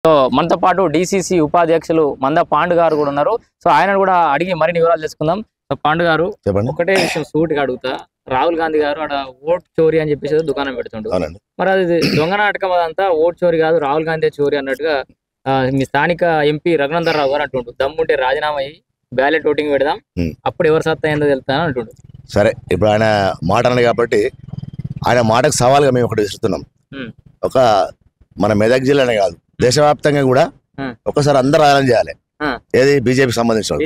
So మనతో పాటు DCC ఉపాధ్యక్షులు మంద పాండు గారు కూడా ఉన్నారు. సో ఆయన కూడా అడిగి మరిన్ని వివరాలు తెలుసుకుందాం. సో పాండు గారు, ఒకటే విషయం సూటిగా అడుగుతా, రాహుల్ గాంధీ గారు ఆడ ఓట్ చోరీ అని చెప్పేసి దుకాణం పెడుతుండు. మరి అది దొంగ నాటకం, అదంతా ఓట్ చోరీ కాదు, రాహుల్ గాంధీ చోరీ అన్నట్టుగా మీ స్థానిక ఎంపీ రఘునందన్ రావు గారు అంటుండు. దమ్ముంటే రాజీనామా అయ్యి బ్యాలెట్ ఓటింగ్ పెడదాం, అప్పుడు ఎవరు సత్తా ఏందో తెలుస్తాను అంటుండు. సరే, ఇప్పుడు ఆయన మాట అన్నది కాబట్టి ఆయన మాటకు సవాల్గా మేము ఒకటి విసురుతున్నాం. ఒక మన మెదక్ జిల్లానే కాదు, దేశవ్యాప్తంగా కూడా ఒకసారి అందరూ ఆలోచన చేయాలి. ఏది బీజేపీ సంబంధించిన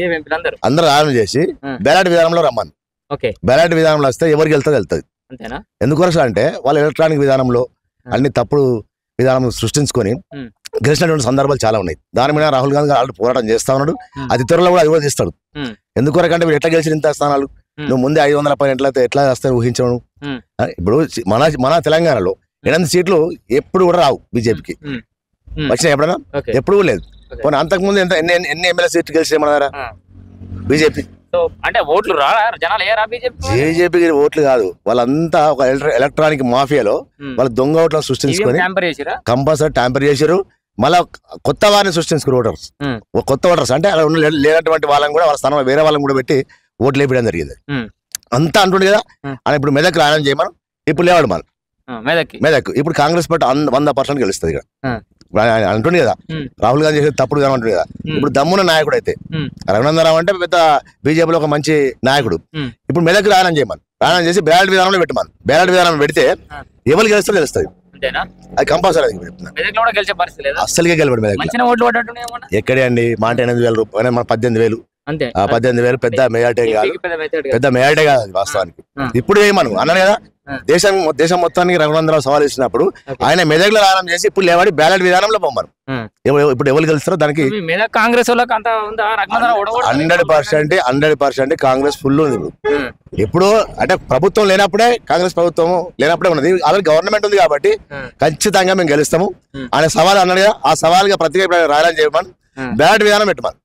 అందరూ ఆలోచన చేసి బ్యాలెట్ విధానంలో రమ్మని. బ్యాలెట్ విధానంలో వస్తే ఎవరికి వెళ్తుంది. ఎందుకోసం అంటే వాళ్ళు ఎలక్ట్రానిక్ విధానంలో అన్ని తప్పుడు విధానం సృష్టించుకొని గెలిచినటువంటి సందర్భాలు చాలా ఉన్నాయి. దాని మీద రాహుల్ గాంధీ గారు ఆల్రెడీ పోరాటం చేస్తా ఉన్నాడు. అతి త్వరలో కూడా అది కూడా చేస్తాడు. ఎందుకొరకంటే వీడు ఎట్లా గెలిచిన ఇంత స్థానాలు, నువ్వు ముందే 500 పైన ఎట్లా వస్తాయి ఊహించను. ఇప్పుడు మన తెలంగాణలో 8 సీట్లు ఎప్పుడు కూడా రావు బీజేపీకి. వచ్చినా ఎప్పుడైనా? ఎప్పుడు లేదు. పోనీ అంతకుముందు ఎన్ని ఎమ్మెల్యే సీట్లు గెలిచేమన్నారా బీజేపీ? అంటే ఓట్లు బీజేపీకి ఓట్లు కాదు, వాళ్ళంతా ఒక ఎలక్ట్రానిక్ మాఫియాలో వాళ్ళ దొంగ ఓట్లను సృష్టించుకొని కంపల్సరీ ట్యాంపర్ చేశారు. మళ్ళా కొత్త వారిని సృష్టించుకున్నారు ఓటర్స్. కొత్త ఓటర్స్ అంటే అలా లేనటువంటి వాళ్ళని కూడా వాళ్ళ స్థానంలో వేరే వాళ్ళని కూడా పెట్టి ఓట్లు వేయడం జరిగింది. అంతా అంటుండే కదా అని. ఇప్పుడు మెదక్ రాయడం చేయమని ఇప్పుడు లేవాడు మన మెదక్. ఇప్పుడు కాంగ్రెస్ పార్టీ 100% గెలుస్తుంది ఇక్కడ అంటుండే కదా. రాహుల్ గాంధీ చేసేది తప్పుడు కానీ అంటుండే కదా. ఇప్పుడు దమ్మున నాయకుడు అయితే రఘునందన్ రావు అంటే పెద్ద బీజేపీలో ఒక మంచి నాయకుడు. ఇప్పుడు మెదక్ రాయడం చేయమని, రాయడం చేసి బ్యాలెట్ విధానంలో పెట్టమని. బ్యాలెట్ విధానం పెడితే ఎవరు గెలుస్తారో తెలుస్తుంది. అది కంపల్సరీ. అస్సలుగా గెలవడు మెదక్. ఎక్కడే అండి, మాట 8,000 రూపాయలు, మన 18,000 18,000 పెద్ద మెజార్టీ కాదు, పెద్ద మెజార్టీ కాదు అది వాస్తవానికి. ఇప్పుడు ఏమను అన్నాను కదా, దేశం మొత్తానికి రఘునందరావు సవాల్ ఇచ్చినప్పుడు ఆయన మెదక్లో రాయడం చేసి ఇప్పుడు లేవాడి బ్యాలెట్ విధానంలో పొమ్మరు. ఇప్పుడు ఎవరు గెలుస్తారో దానికి కాంగ్రెస్ 100% కాంగ్రెస్ ఫుల్ ఉంది. ఇప్పుడు అంటే ప్రభుత్వం లేనప్పుడే, కాంగ్రెస్ ప్రభుత్వం లేనప్పుడే ఉన్నది. ఆల్రెడీ గవర్నమెంట్ ఉంది కాబట్టి ఖచ్చితంగా మేము గెలుస్తాము అనే సవాల్ అన్నాడు కదా. ఆ సవాల్గా ప్రతిగా రాయడం చేయమని బ్యాలెట్ విధానం పెట్టమని.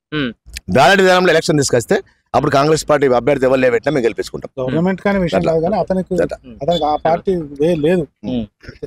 బ్యాలెట్ విధానంలో ఎలక్షన్ తీసుకొస్తే అప్పుడు కాంగ్రెస్ పార్టీ అభ్యర్థి ఎవరు లేబెట్టినా మేము గెలిపించుకుంటాం. గవర్నమెంట్ కానీ విషయం కాదు, కానీ అతనికి ఆ పార్టీ లేదు.